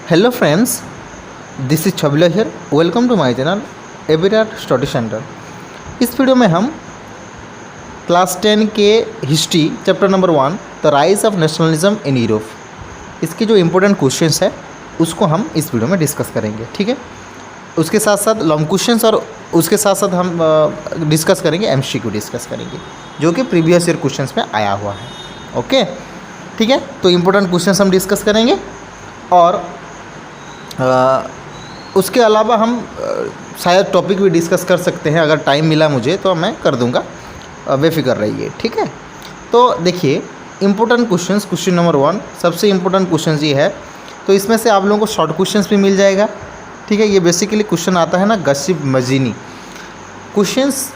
Hello friends, this is Chhabila here. Welcome to my channel एविरार study centre. इस video में हम क्लास 10 के history chapter number 1 the rise of nationalism in Europe, इसके जो important questions है उसको हम इस वीडियो में डिस्कस करेंगे। ठीक है, उसके साथ साथ लॉन्ग क्वेश्चंस और उसके साथ साथ हम डिस्कस करेंगे एमसीक्यू डिस्कस करेंगे जो कि प्रीवियस ईयर क्वेश्चंस में आया हुआ है। ओके, ठीक है, तो इम्पोर्टेंट क्वेश्चंस हम डिस्कस करेंगे और उसके अलावा हम शायद टॉपिक भी डिस्कस कर सकते हैं। अगर टाइम मिला मुझे तो मैं कर दूंगा, बेफिक्र रहिए। ठीक है, तो देखिए इम्पोर्टेंट क्वेश्चंस, क्वेश्चन नंबर 1 सबसे इम्पोर्टेंट क्वेश्चन ये है। तो इसमें से आप लोगों को शॉर्ट क्वेश्चंस भी मिल जाएगा। ठीक है, ये बेसिकली क्वेश्चन आता है ना गसिब मजीनी क्वेश्चंस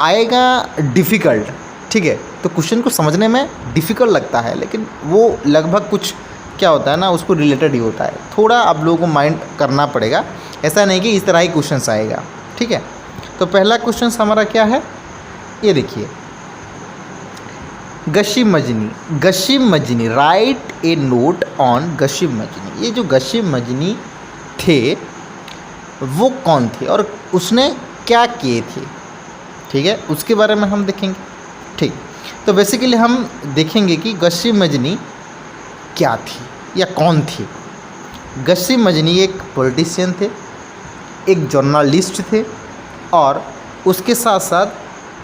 आएगा डिफ़िकल्ट। ठीक है, तो क्वेश्चन को समझने में डिफ़िकल्ट लगता है, लेकिन वो लगभग कुछ क्या होता है ना उसको रिलेटेड ही होता है। थोड़ा आप लोगों को माइंड करना पड़ेगा, ऐसा नहीं कि इस तरह ही क्वेश्चंस आएगा। ठीक है, तो पहला क्वेश्चन हमारा क्या है, ये देखिए गशिब मजनी राइट ए नोट ऑन गशिब मजनी। ये जो गशिब मजनी थे वो कौन थे और उसने क्या किए थे। ठीक है, उसके बारे में हम देखेंगे। ठीक, तो बेसिकली हम देखेंगे कि गशिब मजनी क्या थी या कौन थी। गशिब मजनी एक पॉलिटिशियन थे, एक जर्नलिस्ट थे और उसके साथ साथ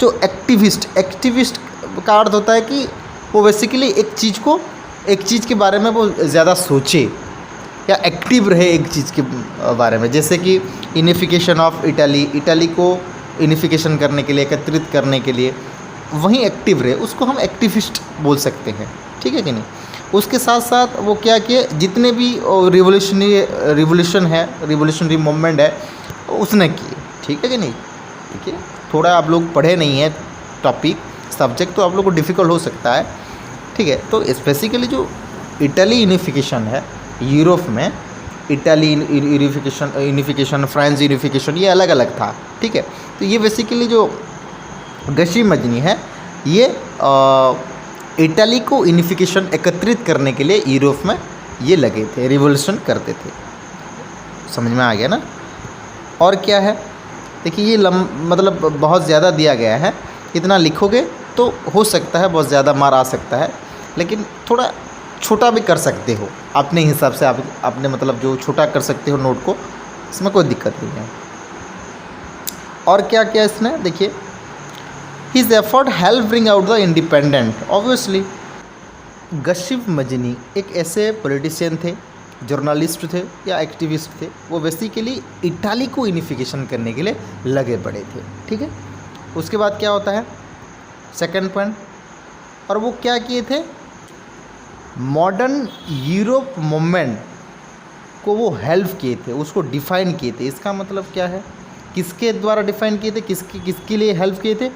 जो एक्टिविस्ट का अर्थ होता है कि वो बेसिकली एक चीज़ के बारे में वो ज़्यादा सोचे या एक्टिव रहे एक चीज़ के बारे में। जैसे कि यूनिफिकेशन ऑफ इटली को यूनिफिकेशन करने के लिए, एकत्रित करने के लिए वहीं एक्टिव रहे, उसको हम एक्टिविस्ट बोल सकते हैं। ठीक है कि नहीं। उसके साथ साथ वो क्या किए, जितने भी रिवोल्यूशनरी मूवमेंट है उसने किए। ठीक है कि नहीं। ठीक है, थोड़ा आप लोग पढ़े नहीं हैं टॉपिक सब्जेक्ट तो आप लोग को डिफ़िकल्ट हो सकता है। ठीक है, तो स्पेसिकली जो इटली यूनिफिकेशन है यूरोप में, इटली यूनिफिकेशन, फ्रांस यूनिफिकेशन, ये अलग अलग था। ठीक है, तो ये बेसिकली जो गशिब मजनी है ये इटली को यूनिफिकेशन एकत्रित करने के लिए यूरोप में ये लगे थे, रिवोल्यूशन करते थे। समझ में आ गया ना। और क्या है देखिए, ये मतलब बहुत ज़्यादा दिया गया है, इतना लिखोगे तो हो सकता है बहुत ज़्यादा मार आ सकता है, लेकिन थोड़ा छोटा भी कर सकते हो अपने हिसाब से। आप अपने मतलब जो छोटा कर सकते हो नोट को, इसमें कोई दिक्कत नहीं है। और क्या क्या इसने देखिए, His effort helped bring out the independent. Obviously, गशिब मजनी एक ऐसे पॉलिटिशियन थे, जर्नलिस्ट थे या एक्टिविस्ट थे, वो बेसिकली इटाली को यूनिफिकेशन करने के लिए लगे पड़े थे। ठीक है, उसके बाद क्या होता है सेकंड पॉइंट, और वो क्या किए थे, मॉडर्न यूरोप मूवमेंट को वो हेल्प किए थे, उसको डिफ़ाइन किए थे। इसका मतलब क्या है, किसके द्वारा डिफ़ाइन किए थे, किसके लिए हेल्प किए थे,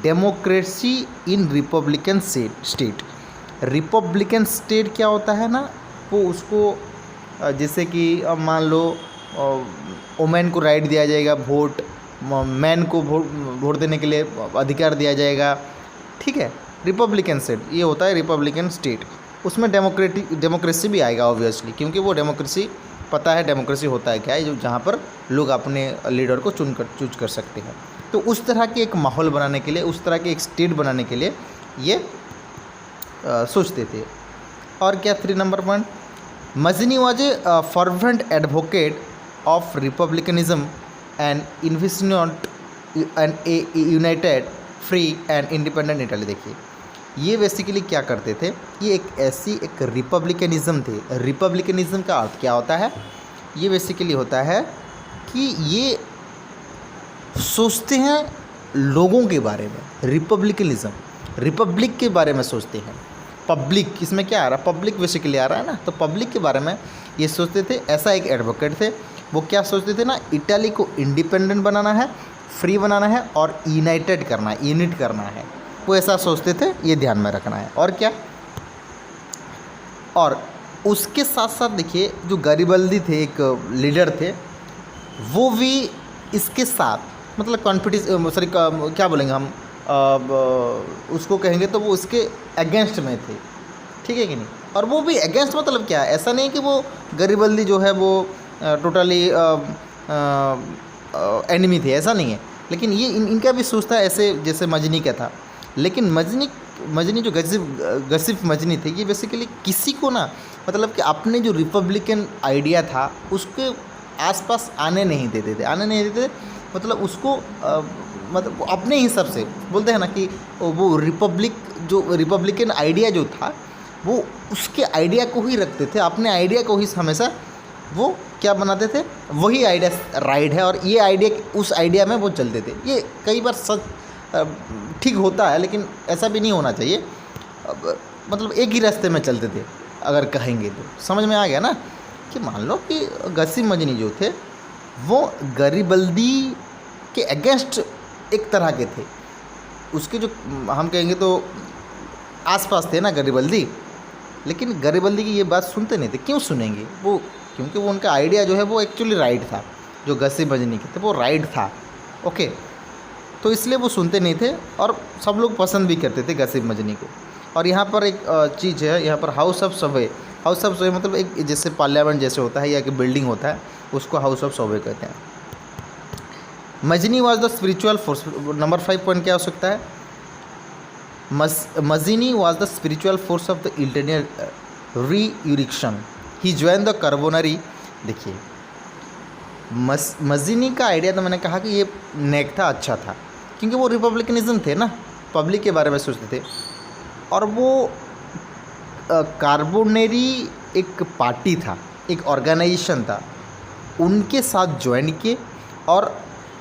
democracy in Republican state. Republican state क्या होता है ना, वो उसको जैसे कि मान लो वोमेन को राइट दिया जाएगा, वोट मैन को वोट देने के लिए अधिकार दिया जाएगा। ठीक है, रिपब्लिकन स्टेट ये होता है रिपब्लिकन स्टेट। उसमें डेमोक्रेसी भी आएगा ऑब्वियसली, क्योंकि वो डेमोक्रेसी पता है डेमोक्रेसी होता है क्या है, जो जहाँ पर लोग अपने लीडर को चूज कर सकते हैं। तो उस तरह के एक माहौल बनाने के लिए, उस तरह के एक स्टेट बनाने के लिए ये सोचते थे। और क्या 3 number point, Mazzini was a fervent advocate of republicanism and envisioned and a united free and independent Italy. देखिए ये बेसिकली क्या करते थे, ये एक रिपब्लिकनिज्म थे। रिपब्लिकनिज्म का अर्थ क्या होता है, ये बेसिकली होता है कि ये सोचते हैं लोगों के बारे में। रिपब्लिकनिज्म रिपब्लिक के बारे में सोचते हैं। पब्लिक इसमें क्या आ रहा है, पब्लिक बेसिकली आ रहा है ना, तो पब्लिक के बारे में ये सोचते थे। ऐसा एक एडवोकेट थे, वो क्या सोचते थे ना, इटली को इंडिपेंडेंट बनाना है, फ्री बनाना है और यूनाइटेड करना है, यूनिट करना है, वो ऐसा सोचते थे। ये ध्यान में रखना है। और क्या, और उसके साथ साथ देखिए जो गरिबल्दी थे, एक लीडर थे, वो भी इसके साथ मतलब क्या बोलेंगे हम उसको कहेंगे तो वो उसके अगेंस्ट में थे। ठीक है कि नहीं। और वो भी अगेंस्ट मतलब क्या है, ऐसा नहीं कि वो गरीबल्दी जो है वो टोटली एनिमी थे, ऐसा नहीं है। लेकिन ये इनका भी सोच था ऐसे जैसे मजनी का था। लेकिन मजनी जो गसिफ मजनी थे, ये बेसिकली किसी को ना मतलब कि अपने जो रिपब्लिकन आइडिया था उसके आसपास आने नहीं देते थे। मतलब उसको मतलब वो अपने हिसाब से बोलते हैं ना कि वो रिपब्लिकन आइडिया जो था वो उसके आइडिया को ही रखते थे, अपने आइडिया को ही हमेशा वो क्या बनाते थे, वही आइडिया राइट है और ये आइडिया उस आइडिया में वो चलते थे। ये कई बार सच ठीक होता है, लेकिन ऐसा भी नहीं होना चाहिए। मतलब एक ही रास्ते में चलते थे अगर कहेंगे तो। समझ में आ गया ना कि मान लो कि गसी मजनी जो थे वो गरीबल्दी के अगेंस्ट एक तरह के थे, उसके जो हम कहेंगे तो आसपास थे ना गरीबल्दी, लेकिन गरीबल्दी की ये बात सुनते नहीं थे। क्यों सुनेंगे वो? क्योंकि वो उनका आइडिया जो है वो एक्चुअली राइट था, जो गसी मजनी के थे वो राइट था। ओके, तो इसलिए वो सुनते नहीं थे और सब लोग पसंद भी करते थे गसी मजनी को। और यहाँ पर एक चीज़ है, यहाँ पर हाउस ऑफ सवे मतलब एक जैसे पार्लियामेंट जैसे होता है या कि बिल्डिंग होता है, उसको हाउस ऑफ सवे कहते हैं। Mazzini was the spiritual force. Number 5 point क्या हो सकता है? Mazzini was the spiritual force of the internal resurrection. He join the Carbonari. देखिए मजनी का आइडिया तो मैंने कहा कि ये नेक था, अच्छा था, क्योंकि वो रिपब्लिकनिज्म थे ना, पब्लिक के बारे में सोचते थे। और वो कार्बोनरी एक पार्टी था, एक ऑर्गेनाइजेशन था, उनके साथ ज्वाइन किए। और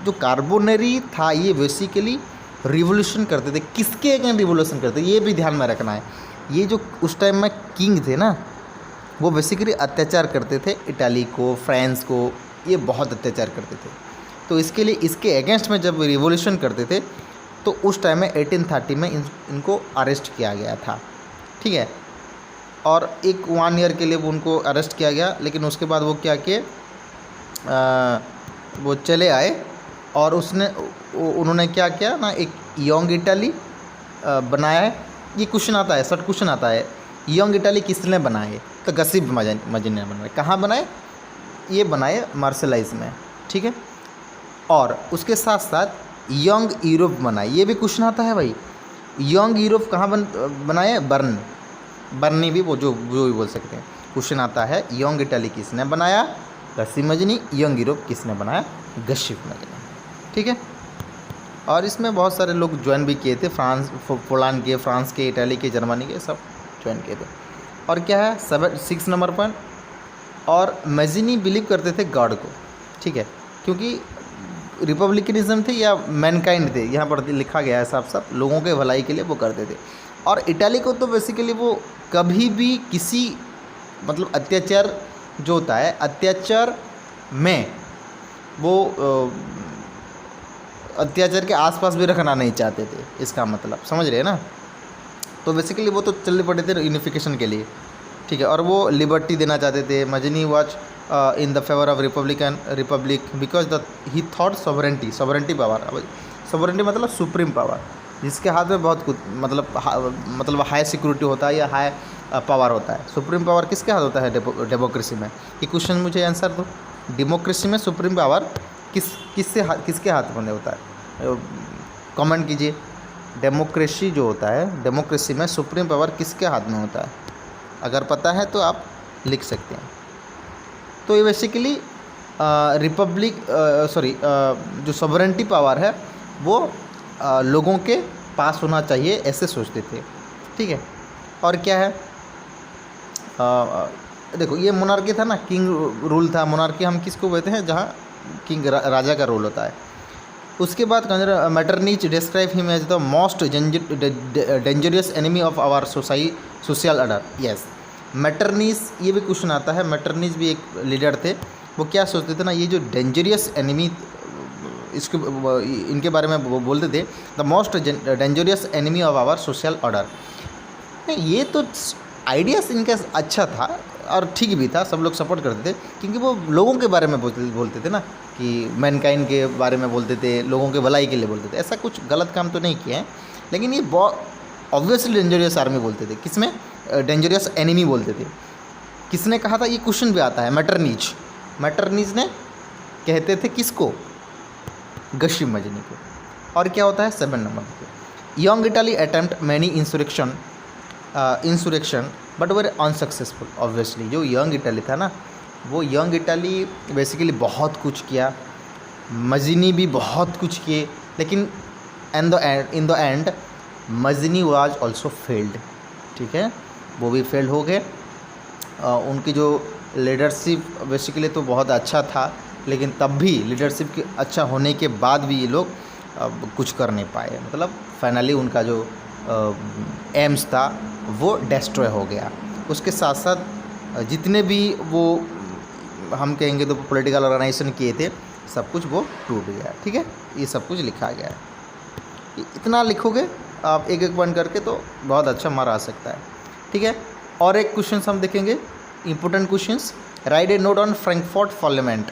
जो कार्बोनरी था ये बेसिकली रिवोल्यूशन करते थे। किसके अगेंस्ट रिवोल्यूशन करते, ये भी ध्यान में रखना है। ये जो उस टाइम में किंग थे ना, वो बेसिकली अत्याचार करते थे इटाली को, फ्रांस को, ये बहुत अत्याचार करते थे। तो इसके लिए इसके अगेंस्ट में जब रिवोल्यूशन करते थे तो उस टाइम में 1830 में इनको अरेस्ट किया गया था, ठीक है। और एक 1 ईयर के लिए उनको अरेस्ट किया गया, लेकिन उसके बाद वो क्या किए, वो चले आए। और उन्होंने क्या किया ना, एक यंग इटाली बनाया है। ये क्वेश्चन आता है, शॉर्ट क्वेश्चन आता है, यंग इटाली किसने बनाए? तो गसी मजनी ने बनाए। कहाँ बनाए? ये बनाए मार्शलाइज में, ठीक है। और उसके साथ साथ यंग यूरोप बनाए। ये भी क्वेश्चन आता है भाई, यंग यूरोप कहाँ बनाए? बर्नी भी वो जो भी बोल सकते हैं। क्वेश्चन आता है यंग इटाली किसने बनाया? गसी मजनी। यंग यूरोप किसने बनाया? गसिफ मजनी, ठीक है। और इसमें बहुत सारे लोग ज्वाइन भी किए थे, पोलैंड के, फ्रांस के, इटाली के, जर्मनी के, सब ज्वाइन किए थे। और क्या है 6 नंबर पॉइंट, और मजनी बिलीव करते थे गॉड को, ठीक है, क्योंकि रिपब्लिकनिज्म थे या मैनकाइंड थे, यहाँ पर लिखा गया है साफ लोगों के भलाई के लिए वो करते थे। और इटाली को तो बेसिकली वो कभी भी किसी मतलब अत्याचार जो होता है, अत्याचार में वो अत्याचार के आसपास भी रखना नहीं चाहते थे, इसका मतलब समझ रहे हैं ना। तो बेसिकली वो तो चलने पड़े थे यूनिफिकेशन के लिए, ठीक है। और वो लिबर्टी देना चाहते थे। Mazzini was in the favour of republic because the he thought sovereignty power. Sovereignty मतलब सुप्रीम पावर, जिसके हाथ में बहुत कुछ मतलब हाई सिक्योरिटी होता है या हाई पावर होता है। सुप्रीम पावर किसके हाथ होता है? डेमोक्रेसी में। ये क्वेश्चन मुझे आंसर दो, डेमोक्रेसी में सुप्रीम पावर किसके हाथ में होता है? कमेंट कीजिए। डेमोक्रेसी जो होता है, डेमोक्रेसी में सुप्रीम पावर किसके हाथ में होता है? अगर पता है तो आप लिख सकते हैं। तो ये बेसिकली जो सॉवरेंटी पावर है वो लोगों के पास होना चाहिए, ऐसे सोचते थे, ठीक है। और क्या है, देखो ये मोनार्की था ना, किंग रूल था। मोनार्की हम किसको कहते हैं? जहाँ किंग राजा का रोल होता है। उसके बाद Metternich describe him as the most dangerous enemy of our social order. Yes, Metternich, ये भी क्वेश्चन आता है। मैटरनीस भी एक लीडर थे। वो क्या सोचते थे ना, ये जो डेंजरियस एनिमी, इसके इनके बारे में वो बोलते थे the most dangerous enemy of our social order. ये तो आइडियाज़ इनका अच्छा था और ठीक भी था, सब लोग सपोर्ट करते थे, क्योंकि वो लोगों के बारे में बोलते थे ना, कि मैनकाइंड के बारे में बोलते थे, लोगों के भलाई के लिए बोलते थे। ऐसा कुछ गलत काम तो नहीं किया है, लेकिन ये बहुत ऑब्वियसली डेंजरियस आर्मी बोलते थे। किसमें? डेंजरस एनिमी बोलते थे। किसने कहा था? ये क्वेश्चन भी आता है, मैटरनीज। मैटरनीज ने कहते थे किसको? गशिम मजनी को। और क्या होता है 7 नंबर पे, Young Italy attempt many insurrection but were unsuccessful. Obviously जो यंग इटाली था ना, वो यंग इटाली बेसिकली बहुत कुछ किया, मजनी भी बहुत कुछ किए, लेकिन in the end Mazzini was also failed. ठीक है, वो भी फेल हो गए। उनकी जो लीडरशिप बेसिकली तो बहुत अच्छा था, लेकिन तब भी लीडरशिप के अच्छा होने के बाद भी ये लोग कुछ कर नहीं पाए। मतलब फाइनली उनका जो एम्स था वो डिस्ट्रॉय हो गया। उसके साथ साथ जितने भी वो हम कहेंगे तो पॉलिटिकल ऑर्गेनाइजेशन किए थे, सब कुछ वो टूट गया। ठीक है, ये सब कुछ लिखा गया है। इतना लिखोगे आप एक एक पॉइंट करके तो बहुत अच्छा मार्क आ सकता है। ठीक है, और एक क्वेश्चन हम देखेंगे, important questions. Right A note on Frankfurt parliament.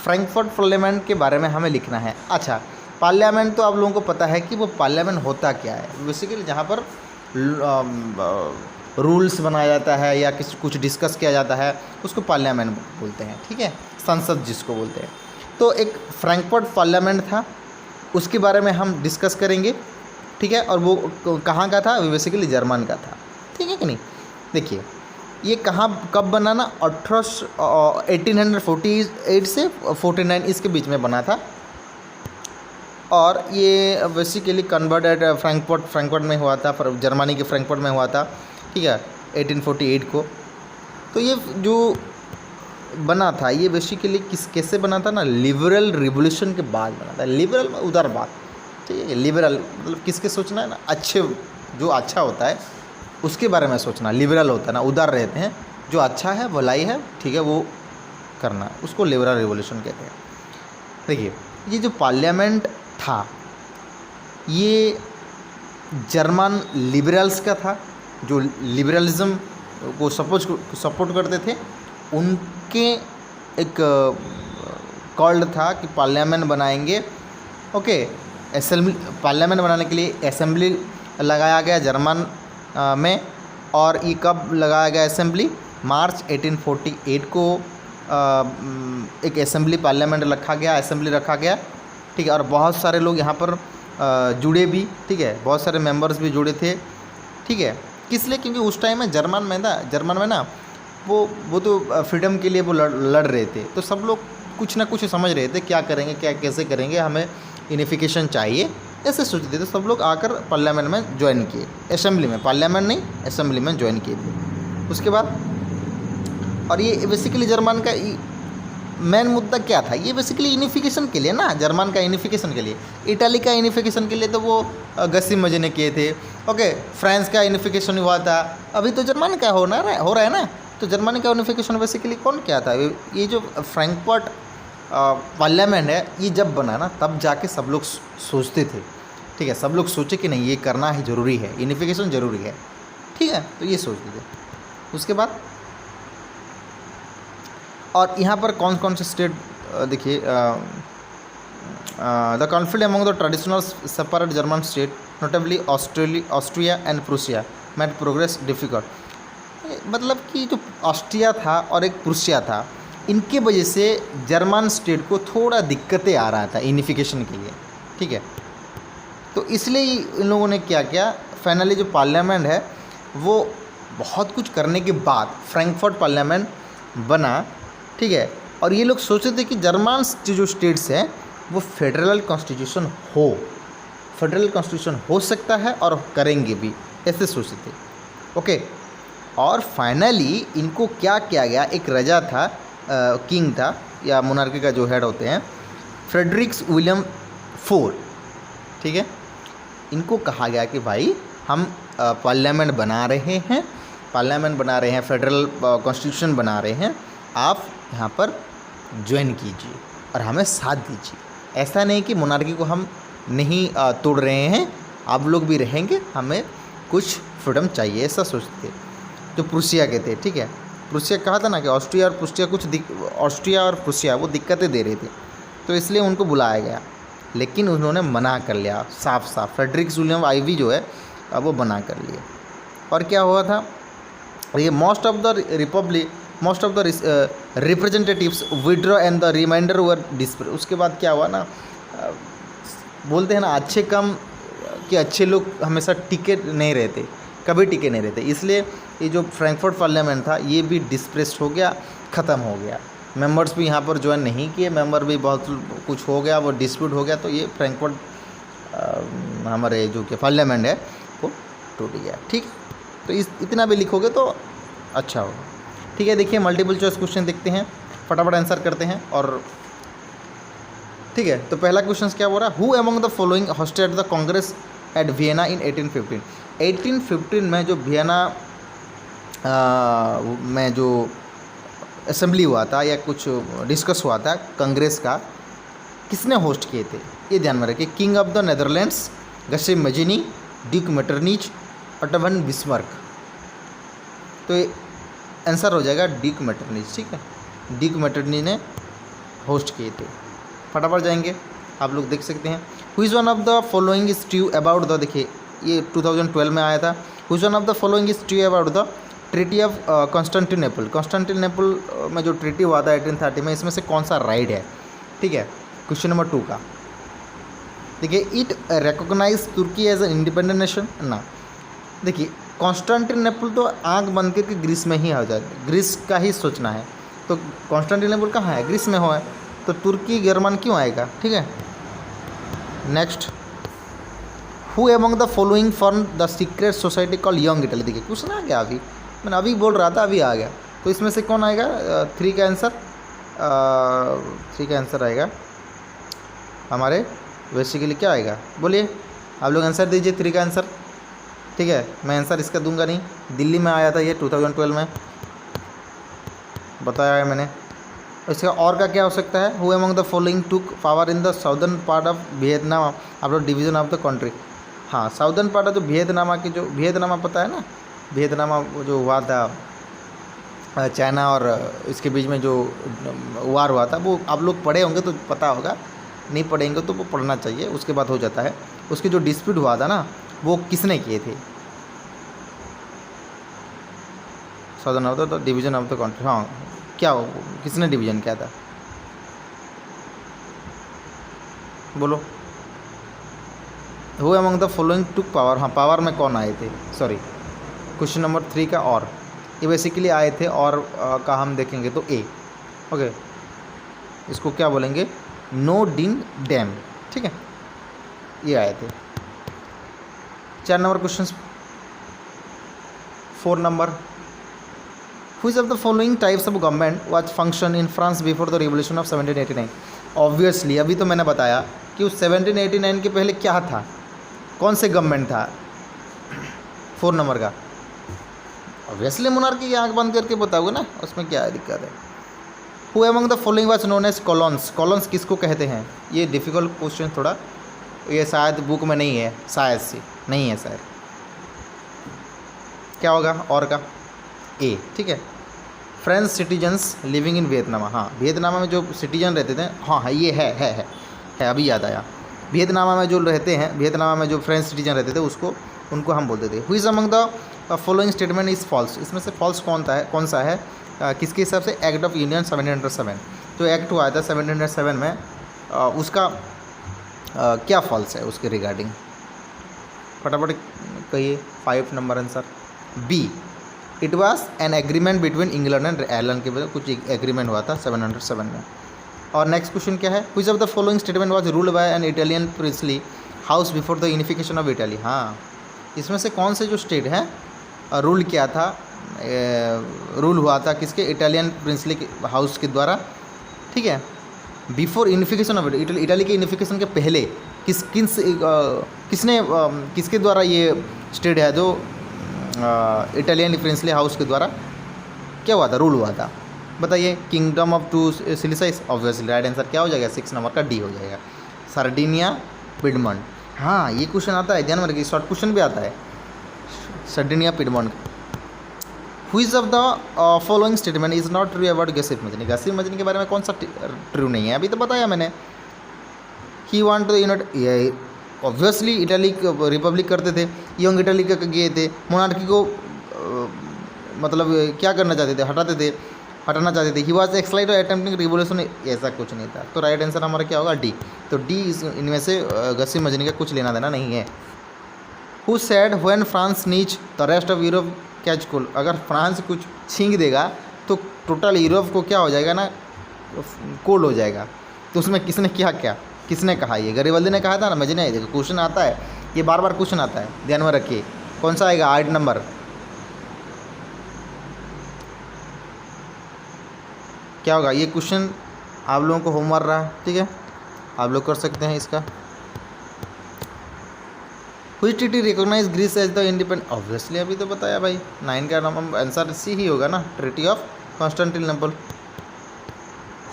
Frankfurt parliament के बारे में हमें लिखना है। अच्छा, पार्लियामेंट तो आप लोगों को पता है कि वो पार्लियामेंट होता क्या है। बेसिकली जहाँ पर रूल्स बनाया जाता है या कुछ डिस्कस किया जाता है, उसको पार्लियामेंट बोलते हैं। ठीक है, संसद जिसको बोलते हैं। तो एक फ्रैंकफर्ट पार्लियामेंट था, उसके बारे में हम डिस्कस करेंगे। ठीक है, और वो कहाँ का था? बेसिकली जर्मन का था। ठीक है कि नहीं? देखिए, ये कहाँ कब बना ना, 1848 से 49 इसके बीच में बना था। और ये बेसिकली कन्वर्टेड फ्रैंकफर्ट में हुआ था, जर्मनी के फ्रैंकफर्ट में हुआ था। ठीक है, 1848 को। तो ये जो बना था, ये बेसिकली कैसे बना था ना, लिबरल रिवोल्यूशन के बाद बना था। लिबरल में उदारवाद। ठीक है, लिबरल मतलब किसके सोचना है ना, अच्छे, जो अच्छा होता है उसके बारे में सोचना। लिबरल होता है ना, उदार रहते हैं, जो अच्छा है, भलाई है, ठीक है, वो करना, उसको लिबरल रिवोल्यूशन कहते हैं। देखिए, ये जो पार्लियामेंट था, ये जर्मन लिबरल्स का था, जो लिबरलिज्म को सपोर्ट करते थे। उनके एक कॉल्ड था कि पार्लियामेंट बनाएंगे। ओके, असेंबली, पार्लियामेंट बनाने के लिए असेंबली लगाया गया जर्मन में। और ये कब लगाया गया असेंबली? मार्च 1848 को एक असेंबली पार्लियामेंट रखा गया, असेंबली रखा गया। ठीक है, और बहुत सारे लोग यहाँ पर जुड़े भी। ठीक है, बहुत सारे मेंबर्स भी जुड़े थे। ठीक है, किस लिए? क्योंकि उस टाइम में जर्मन में ना वो तो फ्रीडम के लिए वो लड़ रहे थे। तो सब लोग कुछ ना कुछ समझ रहे थे, क्या करेंगे, क्या कैसे करेंगे, हमें यूनिफिकेशन चाहिए, ऐसे सोचते थे। सब लोग आकर पार्लियामेंट में ज्वाइन किए, असेंबली में, पार्लियामेंट नहीं, असेंबली में ज्वाइन किए थे। उसके बाद, और ये बेसिकली जर्मन का मेन मुद्दा क्या था? ये बेसिकली यूनिफिकेशन के लिए ना, जर्मन का यूनिफिकेशन के लिए। इटाली का यूनिफिकेशन के लिए तो वो गसिम मजे ने किए थे। ओके, फ्रांस का यूनिफिकेशन हुआ था, अभी तो जर्मन का हो रहा है ना। तो जर्मनी का यूनिफिकेशन बेसिकली कौन किया था? ये जो फ्रैंकफर्ट पार्लियामेंट है, ये जब बना ना, तब जाके सब लोग सोचते थे। ठीक है, सब लोग सोचे कि नहीं, ये करना ही ज़रूरी है, यूनिफिकेशन ज़रूरी है। ठीक है, तो ये सोचते थे। उसके बाद, और यहाँ पर कौन कौन से स्टेट देखिए, the conflict among the traditional separate German state notably Austria and Prussia made progress difficult. मतलब कि जो ऑस्ट्रिया था और एक प्रूसिया था, इनके वजह से जर्मन स्टेट को थोड़ा दिक्कतें आ रहा था यूनिफिकेशन के लिए। ठीक है, तो इसलिए इन लोगों ने क्या किया, फाइनली जो पार्लियामेंट है वो बहुत कुछ करने के बाद फ्रैंकफर्ट पार्लियामेंट बना। ठीक है, और ये लोग सोचते थे कि जर्मन जो स्टेट्स हैं वो फेडरल कॉन्स्टिट्यूशन हो सकता है और करेंगे भी, ऐसे सोचते थे। ओके, और फाइनली इनको क्या किया गया, एक राजा था, किंग था या मोनार्की का जो हेड होते हैं, फ्रेडरिक विलियम 4। ठीक है, इनको कहा गया कि भाई हम पार्लियामेंट बना रहे हैं, फेडरल कॉन्स्टिट्यूशन बना रहे हैं, आप यहाँ पर ज्वाइन कीजिए और हमें साथ दीजिए। ऐसा नहीं कि मोनार्की को हम नहीं तोड़ रहे हैं, आप लोग भी रहेंगे, हमें कुछ फ्रीडम चाहिए, ऐसा सोचते थे। जो प्रूसिया के थे, ठीक है, प्रूसिया कहा था ना कि ऑस्ट्रिया और प्रूसिया वो दिक्कतें दे रहे थे, तो इसलिए उनको बुलाया गया, लेकिन उन्होंने मना कर लिया साफ। फ्रेडरिक विलियम आईवी जो है वो मना कर लिए। और क्या हुआ था, ये most of the representatives withdraw and the remainder were display. उसके बाद क्या हुआ ना, बोलते हैं ना अच्छे काम कि अच्छे लोग हमेशा टिके नहीं रहते, कभी टिके नहीं रहते, इसलिए ये जो फ्रैंकफर्ट पार्लियामेंट था ये भी डिस्प्रेस्ड हो गया, ख़त्म हो गया। मेंबर्स भी यहाँ पर ज्वाइन नहीं किए, मेंबर भी बहुत कुछ हो गया, वो डिस्प्यूट हो गया, तो ये फ्रैंकफर्ट हमारे जो कि पार्लियामेंट है वो टूट गया। ठीक, तो इतना भी लिखोगे तो अच्छा होगा। ठीक है, देखिए मल्टीपल चॉइस क्वेश्चन देखते हैं, फटाफट आंसर करते हैं। और ठीक है, तो पहला क्वेश्चन क्या बोल रहा है, who among the following hosted the Congress at Vienna in 1815। 1815 में जो वियना में जो असेंबली हुआ था या कुछ डिस्कस हुआ था कांग्रेस का, किसने होस्ट किए थे, ये ध्यान में रखिए। किंग ऑफ द नेदरलैंड्स, गसे Mazzini, Duke Metternich, Otto von Bismarck. तो ये आंसर हो जाएगा ड्यूक मेटरनिच। ठीक है, ड्यूक मेटरनिच ने होस्ट किए थे। फटाफट जाएंगे, आप लोग देख सकते हैं। हुई is one of the following is true about the, देखिए ये 2012 में आया था। हुई is one of the following is true about the treaty of Constantinople. Constantinople में जो ट्रीटी हुआ था 1830 में, इसमें से कौन सा राइट है। ठीक है, क्वेश्चन नंबर 2 का देखिए, it recognise Turkey as an independent nation ना। देखिए कॉन्स्टेंटिनोपल तो आँख बंद करके ग्रीस में ही आ जाए, ग्रीस का ही सोचना है, तो कॉन्स्टेंटिनोपल कहाँ है, ग्रीस में हो है, तो तुर्की जर्मन क्यों आएगा। ठीक है, next, who among the following form the secret society call young Italy. देखिए क्वेश्चन आ गया, अभी मैंने अभी बोल रहा था, अभी आ गया। तो इसमें से कौन आएगा, 3 का आंसर, 3 का आंसर आएगा हमारे बेसिकली क्या आएगा, बोलिए आप लोग आंसर दीजिए 3 का आंसर। ठीक है, मैं आंसर इसका दूंगा नहीं, दिल्ली में आया था ये 2012 में, बताया है मैंने। इसका और का क्या हो सकता है, who among the following took power in the southern part of Vietnam after division of the country. हाँ, साउदर्न पार्ट ऑफ जो वियतनाम की, जो वियतनाम पता है ना, वियतनाम जो हुआ था चाइना और इसके बीच में जो वार हुआ था, वो आप लोग पढ़े होंगे तो पता होगा, नहीं पढ़ेंगे तो वो पढ़ना चाहिए, उसके बाद हो जाता है। उसके जो डिस्प्यूट हुआ था ना, वो किसने किए थे, southern of the division of the country. हाँ, क्या हो, किसने डिवीजन किया था, बोलो। Who among the following took power, हाँ पावर में कौन आए थे, सॉरी क्वेश्चन नंबर 3 का, और ये बेसिकली आए थे, और का हम देखेंगे तो ए, ओके, इसको क्या बोलेंगे, नो डिन डैम। ठीक है, ये आए थे। 4 number question, 4 number, Which of the following types of government was function in France before the revolution of 1789? Obviously अभी तो मैंने बताया कि उस 1789 के पहले क्या था, कौन से गवर्नमेंट था। 4 नंबर का ऑब्वियसली मोनार्की की आँख बंद करके बताओगे ना, उसमें क्या दिक्कत है। Who among the following was known as colons? colons किसको कहते हैं, ये डिफ़िकल्ट क्वेश्चन थोड़ा, ये शायद बुक में नहीं है, शायद से नहीं है शायद, क्या होगा और का ए। ठीक है, French citizens living in Vietnam. हाँ, वियतनाम में जो सिटीजन रहते थे, हाँ ये है अभी याद आया, वियतनाम में जो रहते हैं, वियतनाम में जो फ्रेंच सिटीजन रहते थे उनको हम बोलते थे। हुई is among the following statement is false. इसमें से फॉल्स कौन सा है, किसके हिसाब से, एक्ट ऑफ यूनियन 1707, जो एक्ट हुआ था 1707 में, उसका क्या फॉल्स है उसके रिगार्डिंग, फटाफट कहिए। 5 number answer B, it was an agreement between England and Ireland के वजह कुछ एग्रीमेंट हुआ था 707 में। और नेक्स्ट क्वेश्चन क्या है, which of the following statement was ruled bye an Italian princely house before the unification of Italy. हाँ, इसमें से कौन से जो स्टेट है रूल किया था, रूल हुआ था किसके, इटालियन प्रिंसली हाउस के द्वारा। ठीक है, before unification of Italy, Italy के यूनिफिकेशन के पहले किसके द्वारा ये स्टेट है जो इटालियन प्रिंसली हाउस के द्वारा क्या हुआ था, रूल हुआ था, बताइए। Kingdom of Two Sicilies, obviously right answer क्या हो जाएगा, 6 नंबर का डी हो जाएगा, सार्डिनिया पिडमंट। हाँ, ये क्वेश्चन आता है, ध्यान में रखिए, शॉर्ट क्वेश्चन भी आता है, Sardinia Piedmont. Which of the following statement is not true about गसिम मजनी। गसिम मजनी के बारे में कौन सा ट्रू नहीं है, अभी तो बताया मैंने। He want to unite, obviously Italy republic करते थे, यंग इटली का गए थे, मोनार्की को मतलब क्या करना चाहते थे, हटाना चाहते थे। ही वॉज एक्सलाइट अटेम्प्टिंग रिवोल्यूशन, ऐसा कुछ नहीं था। तो राइट आंसर हमारा क्या होगा, डी। तो डी इनमें से गस्सी मजनी का कुछ लेना देना नहीं है। हु सेड व्हेन फ्रांस नीच the rest of Europe catch cold, अगर फ्रांस कुछ छींक देगा तो टोटल यूरोप को क्या हो जाएगा ना, कोल्ड हो जाएगा। तो उसमें किसने किसने कहा, ये गरीबल्दी ने कहा था ना, मजनी। देखो क्वेश्चन आता है, ये बार बार क्वेश्चन आता है, ध्यान में रखिए। कौन सा आएगा, 8 नंबर। क्या होगा ये क्वेश्चन, आप लोगों को होम मार रहा है, ठीक है, आप लोग कर सकते हैं इसका। Which treaty recognise Greece as the independent, obviously अभी तो बताया भाई, 9 का आंसर सी ही होगा ना, treaty of Constantinople.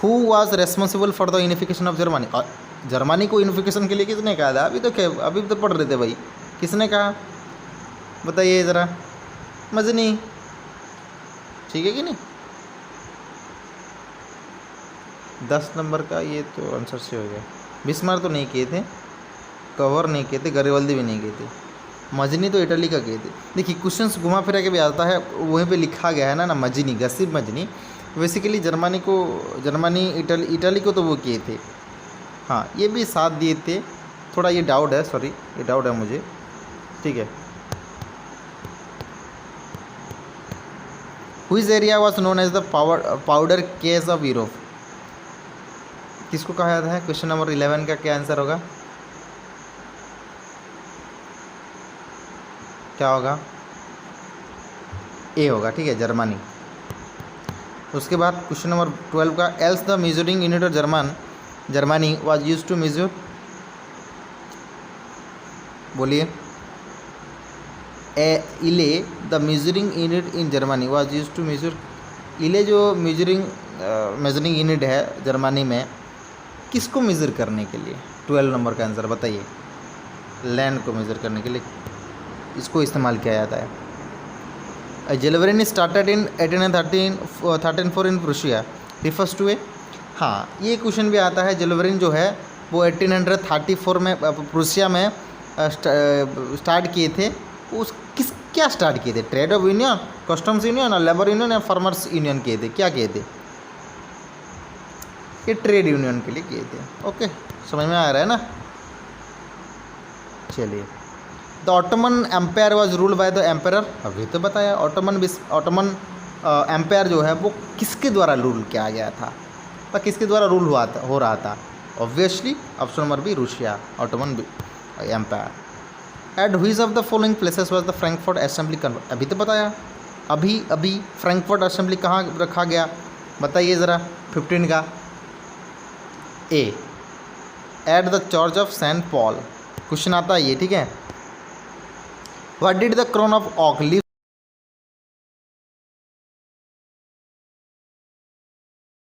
Who was responsible for the unification of Germany, और जर्मनी को यूनिफिकेशन के लिए किसने कहा था, अभी तो पढ़ रहे थे भाई, किसने कहा बताइए ज़रा, मजनी, ठीक है कि नहीं। 10 नंबर का ये तो आंसर से हो गया। बिस्मार्क तो नहीं किए थे, कवर नहीं किए थे, गरीबल्दी भी नहीं किए थे, मजनी तो इटली का किए थे। देखिए क्वेश्चंस घुमा फिरा के भी आता है, वहीं पे लिखा गया है ना मजनी, गसीब मजनी। बेसिकली जर्मनी इटली को तो वो किए थे। हाँ ये भी साथ दिए थे, थोड़ा ये डाउट है, सॉरी ये डाउट है मुझे, ठीक है। Which area was known as the powder keg of Europe, किसको कहा जाता है। क्वेश्चन नंबर 11 का क्या आंसर होगा, क्या होगा, ए होगा, ठीक है, जर्मनी। उसके बाद क्वेश्चन नंबर 12 का, ells the measuring unit of Germany was used to measure, बोलिए। Ell the measuring unit in Germany was used to measure, ell जो मेजरिंग यूनिट है जर्मनी में, किसको मेज़र करने के लिए, 12 नंबर का आंसर बताइए। लैंड को मेज़र करने के लिए इसको इस्तेमाल किया जाता है। Zollverein started in 1813 in Prussia refers to a, हाँ ये क्वेश्चन भी आता है। जेलवरिन जो है वो 1834 में प्रूशिया में स्टार्ट किए थे। उस क्या स्टार्ट किए थे, trade off union, customs union, labour union या फार्मर्स यूनियन किए थे, क्या किए थे, ये ट्रेड यूनियन के लिए किए थे। ओके समझ में आ रहा है ना। चलिए, the Ottoman Empire was ruled by the empire, अभी तो बताया। ऑटोमन एम्पायर जो है वो किसके द्वारा रूल किया गया था, तो किसके द्वारा रूल हो रहा था, obviously option number B, Russia, Ottoman Empire. At which of the following places was the Frankfurt Assembly convert, अभी तो बताया, अभी फ्रैंकफर्ट असेंबली कहाँ रखा गया बताइए ज़रा, 15 का। A at the church of Saint Paul, question आता है ये, ठीक है। What did the crown of oak leave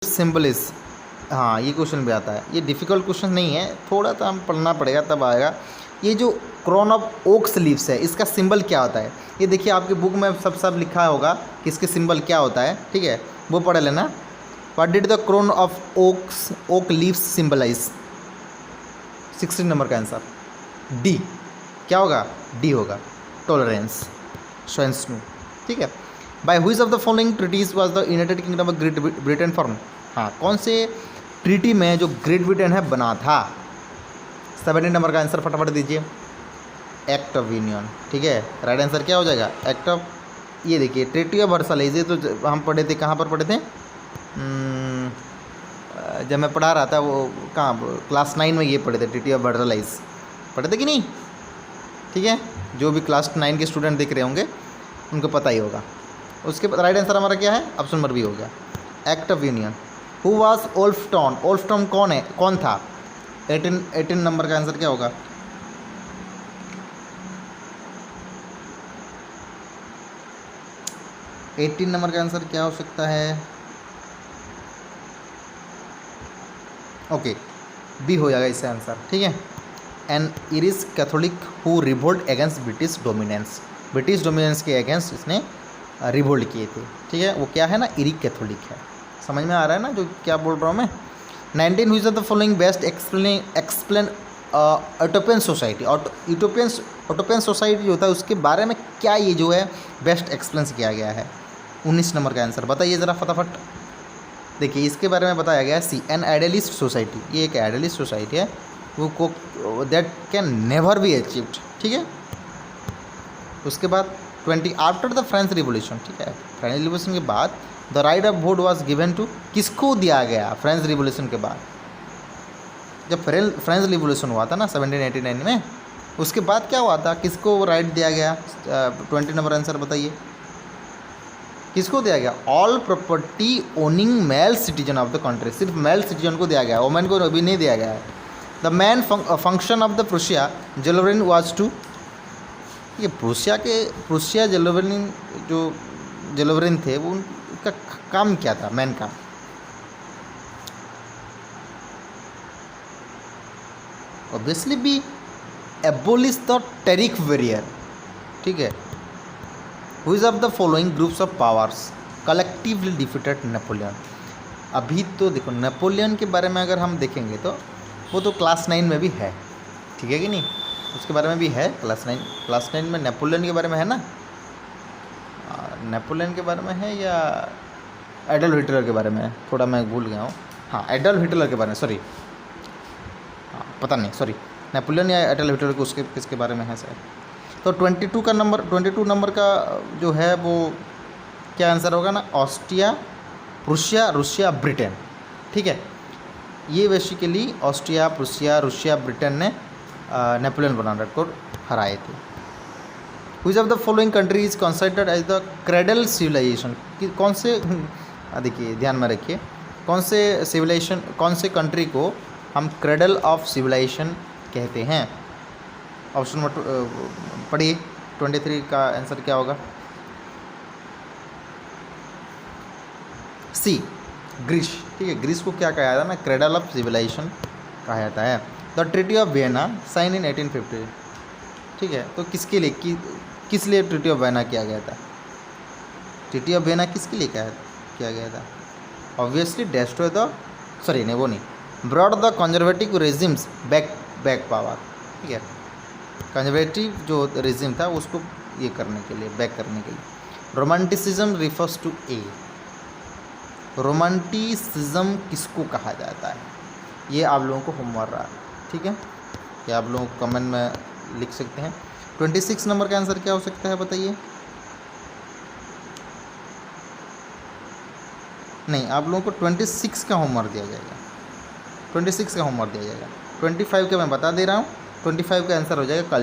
symbol is, हाँ ये क्वेश्चन भी आता है। ये डिफ़िकल्ट क्वेश्चन नहीं है, थोड़ा सा हम पढ़ना पड़ेगा तब आएगा। ये जो क्राउन ऑफ ओक्स लीव्स है, इसका सिंबल क्या होता है, ये देखिए आपकी बुक में सब लिखा होगा कि इसके सिंबल क्या होता है, ठीक है, वो पढ़ लेना। What did the crown of oak leaves symbolise, 16 number का आंसर डी, क्या होगा, डी होगा, टॉलरेंस, स्वेंसनू, ठीक है। By which of the following treaties was the United Kingdom of Great Britain form, हाँ कौन से ट्रीटी में जो ग्रेट ब्रिटेन है बना था। 17 नंबर का आंसर फटाफट दीजिए, एक्ट ऑफ यूनियन, ठीक है। राइट आंसर क्या हो जाएगा, एक्ट ऑफ, ये देखिए ट्रीटी ऑफ वर्साइलेज, ये तो हम पढ़े थे, कहाँ पर पढ़े थे, जब मैं पढ़ा रहा था वो कहाँ, क्लास 9 में ये पढ़े थे, ट्रीटी ऑफ वर्साइलेज पढ़े थे कि नहीं, ठीक है। जो भी क्लास 9 के स्टूडेंट देख रहे होंगे उनको पता ही होगा। उसके बाद राइट आंसर हमारा क्या है, ऑप्शन नंबर बी हो गया, Act of Union. Who was Wolfe Tone, Wolfe Tone कौन था, 18 नंबर का आंसर क्या होगा, एटीन नंबर का आंसर क्या हो सकता है, ओके बी हो जाएगा इससे आंसर, ठीक है। An Irish Catholic who revolt against British dominance के अगेंस्ट इसने रिवोल्ट किए थे, ठीक है। वो क्या है ना, इरिक कैथोलिक है, समझ में आ रहा है ना जो क्या बोल रहा हूँ मैं। 19 which of the following best explain utopian society, utopian society जो होता है उसके बारे में क्या ये जो है बेस्ट एक्सप्लेन किया गया है। 19 नंबर का आंसर बताइए ज़रा फटाफट। देखिए इसके बारे में बताया गया है, सी एन आइडियलिस्ट सोसाइटी, ये एक आइडियलिस्ट सोसाइटी है वो को that can never be achieved, ठीक है। उसके बाद 20 आफ्टर द फ्रेंच रिवोल्यूशन, ठीक है, फ्रेंच रिवोल्यूशन के बाद the right of vote was given to, किसको दिया गया फ्रेंच रिवोल्यूशन के बाद? जब फ्रेंच रिवोल्यूशन हुआ था ना 1789 में, उसके बाद क्या हुआ था, किसको राइट दिया गया? 20 नंबर आंसर बताइए, किसको दिया गया? All property owning male citizen of the country, सिर्फ मेल सिटीजन को दिया गया, वुमेन को अभी नहीं दिया गया है। The main function of the Prussia Zollverein was to, ये प्रूसिया जेलोवेरिन जो जेलोवेरिन थे वो उनका काम क्या था, मेन काम? ऑब्वियसली भी एबोलिश द टैरिफ बैरियर, ठीक है। Which of the following groups of powers collectively defeated Napoleon? अभी तो देखो नेपोलियन के बारे में अगर हम देखेंगे तो वो तो क्लास 9 में भी है, ठीक है कि नहीं, उसके बारे में भी है क्लास 9 में नेपोलियन के बारे में है ना, नेपोलियन के बारे में है या एडल्फ हिटलर के बारे में है, थोड़ा मैं भूल गया हूँ, हाँ एडल्फ हिटलर के बारे में, सॉरी पता नहीं, सॉरी नेपोलियन या एडल्फ हिटलर को उसके किसके बारे में है सर। तो 22 नंबर का जो है वो क्या आंसर होगा ना, ऑस्ट्रिया, प्रूसिया, रूसिया, ब्रिटेन, ठीक है। ये basically Austria, Prussia, Russia, Britain ने नेपोलियन बोनापार्ट को हराए थे। Which of the following country is considered as the cradle civilisation? कौन से, देखिए ध्यान में रखिए, कौन से कंट्री को हम क्रेडल ऑफ सिविलाइजेशन कहते हैं? ऑप्शन नंबर पढ़िए, 23 का आंसर क्या होगा? सी ग्रीस, ठीक है। ग्रीस को क्या कहा जाता है ना, क्रेडल ऑफ सिविलाइजेशन कहा जाता है। The treaty of Vienna sign in 1850, ठीक है। तो किसके लिए किस लिए ट्रीटी ऑफ वियना किया गया था? ट्रीटी ऑफ वियना किसके लिए किया गया था? ऑब्वियसली डेस्ट्रॉय द, सॉरी नहीं वो नहीं, brought the conservative regimes back power, ठीक है। कंजर्वेटिव जो रेजिम था उसको ये करने के लिए, बैक करने के लिए। Romanticism refers to a, romanticism किसको कहा जाता है? ये आप लोगों को होमवर्क रहा है, ठीक है, ये आप लोग कमेंट में लिख सकते हैं। 26 नंबर का आंसर क्या हो सकता है बताइए? नहीं, आप लोगों को 26 का होमवर्क दिया जाएगा, 26 का होमवर्क दिया जाएगा। 25 का मैं बता दे रहा हूँ, 25 का आंसर हो जाएगा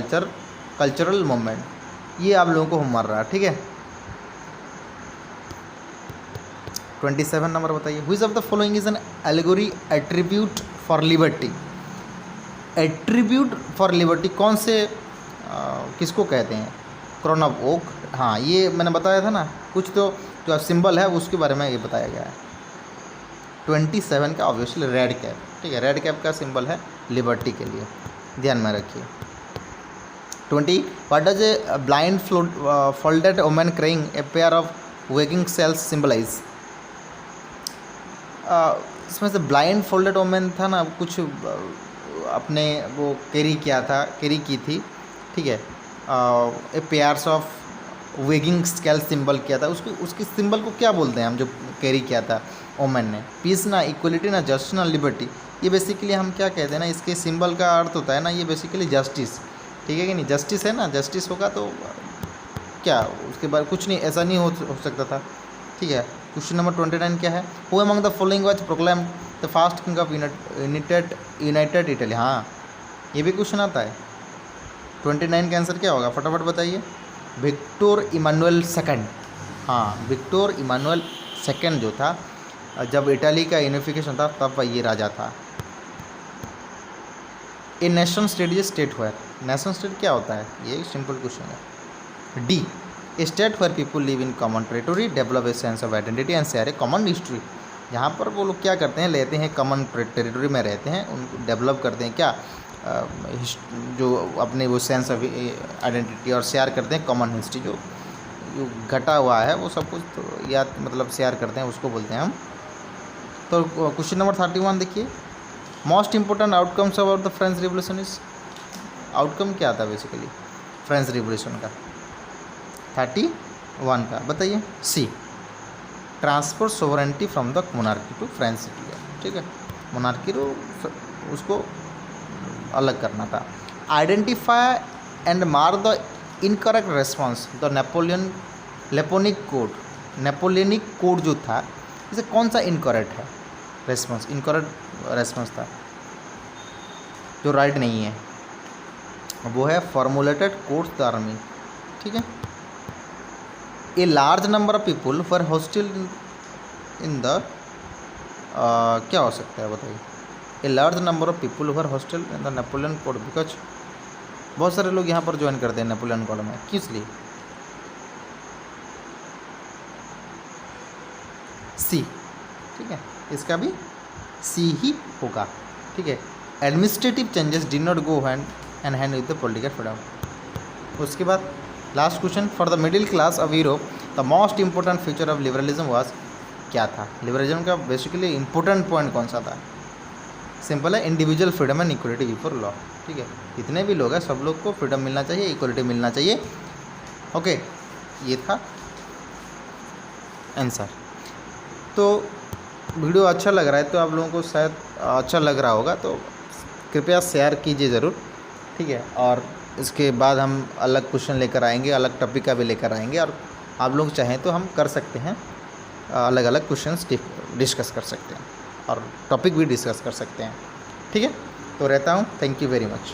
कल्चरल मूवमेंट, ये आप लोगों को होमवर्क रहा, ठीक है। 27 नंबर बताइए, which of the following is an allegory attribute for liberty? Attribute for liberty कौन से किसको कहते हैं? क्राउन ऑफ ओक, हाँ ये मैंने बताया था ना, कुछ तो जो सिंबल है उसके बारे में ये बताया गया है। 27 का ऑब्वियसली रेड कैप, ठीक है, रेड कैप का सिंबल है लिबर्टी के लिए, ध्यान में रखिए। 20 what does a blindfolded woman crying a pair of weighing scales symbolise? इसमें से ब्लाइंड फोल्डेड वुमन था ना, कुछ अपने वो कैरी की थी, ठीक है, a pairs of weighing scale symbol किया था, उसके सिंबल को क्या बोलते हैं हम, जो कैरी किया था वुमन ने? पीस ना, इक्वलिटी ना, जस्टिस ना, लिबर्टी, ये बेसिकली हम क्या कहते हैं ना, इसके सिंबल का अर्थ होता है ना, ये बेसिकली जस्टिस, ठीक है कि नहीं, जस्टिस है ना, जस्टिस होगा तो क्या उसके बाद कुछ नहीं, ऐसा नहीं हो सकता था, ठीक है। क्वेश्चन नंबर 29 क्या है? Who among the following was proclaimed the first king of United Italy? हाँ ये भी क्वेश्चन आता है। 29 का आंसर क्या होगा फटाफट बताइए? विक्टर इमानुएल सेकंड, हाँ विक्टर इमानुएल सेकंड जो था, जब इटली का यूनिफिकेशन था तब ये राजा था। A nation state is state where, nation state क्या होता है? ये सिंपल क्वेश्चन है। D a state where people live in common territory, develop a sense of identity and share a common history, यहाँ पर वो लोग क्या करते हैं, लेते हैं कॉमन टेरिटोरी में रहते हैं, उनको डेवलप करते हैं क्या, जो अपने वो सेंस ऑफ आइडेंटिटी, और शेयर करते हैं कॉमन हिस्ट्री, जो घटा हुआ है वो सब कुछ तो याद मतलब शेयर करते हैं, उसको बोलते हैं हम। तो क्वेश्चन नंबर 31 देखिए, most important outcomes about the French Revolution is, outcome क्या था बेसिकली फ्रेंच रिवोल्यूशन का? 31 का बताइए। C transfer sovereignty from the monarchy to French city, ठीक है, मोनार्की को उसको अलग करना था। Identify and mark the incorrect response the Napoleonic code जो था, इसे कौन सा इनकरेक्ट है रेस्पॉन्स, इनकरेक्ट रेस्पॉन्स था जो राइट नहीं है, वो है फॉर्मुलेटेड कोड्स द आर्मी, ठीक है। A large number of people were hostile in the क्या हो सकता है बताइए, a large number of people were hostile in the Napoleon code, because बहुत सारे लोग यहाँ पर ज्वाइन करते हैं नेपोलियन कोड में, किस लिए? सी, ठीक है, इसका भी सी ही होगा, ठीक है। Administrative changes did not go hand hand with the political freedom. उसके बाद last question, for the middle class of Europe the most important feature of liberalism was, क्या था लिबरलिज्म का बेसिकली इंपॉर्टेंट पॉइंट कौन सा था? सिंपल है, individual freedom and equality before law, ठीक है। जितने भी लोग हैं सब लोग को फ्रीडम मिलना चाहिए, इक्वलिटी मिलना चाहिए, ओके, ये था आंसर। तो वीडियो अच्छा लग रहा है तो आप लोगों को शायद अच्छा लग रहा होगा, तो कृपया शेयर कीजिए ज़रूर, ठीक है। और इसके बाद हम अलग क्वेश्चन लेकर आएंगे, अलग टॉपिक का भी लेकर आएंगे, और आप लोग चाहें तो हम कर सकते हैं, अलग अलग क्वेश्चंस डिस्कस कर सकते हैं और टॉपिक भी डिस्कस कर सकते हैं, ठीक है। तो रहता हूँ, थैंक यू वेरी मच।